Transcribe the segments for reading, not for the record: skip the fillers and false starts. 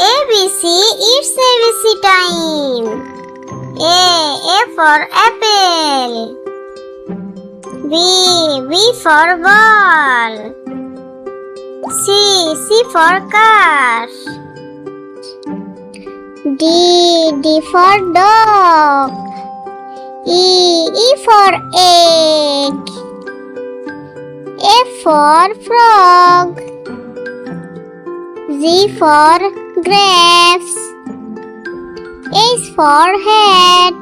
ABC, it's ABC time. A for apple. B for ball. C for car. D for dog. E for egg. F for frog. Z for grapes. H for hat.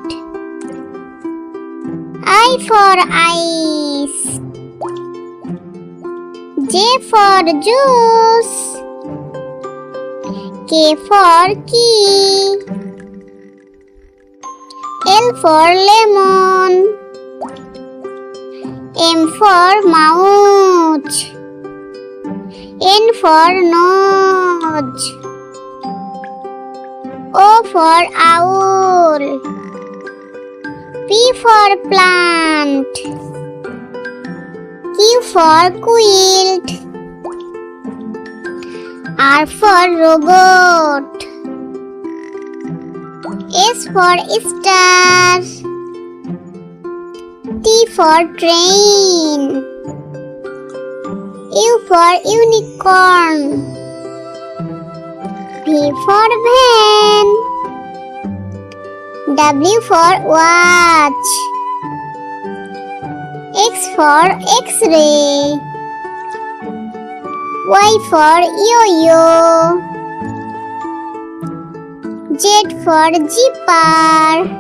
I for ice. J for juice. K for key. L for lemon. M for mouth. N for nose. O for owl. P for plant. Q for quilt. R for robot. S for star. T for train. U for unicorn. V for van. W for watch. X for X-ray. Y for yo-yo. Z for zipper.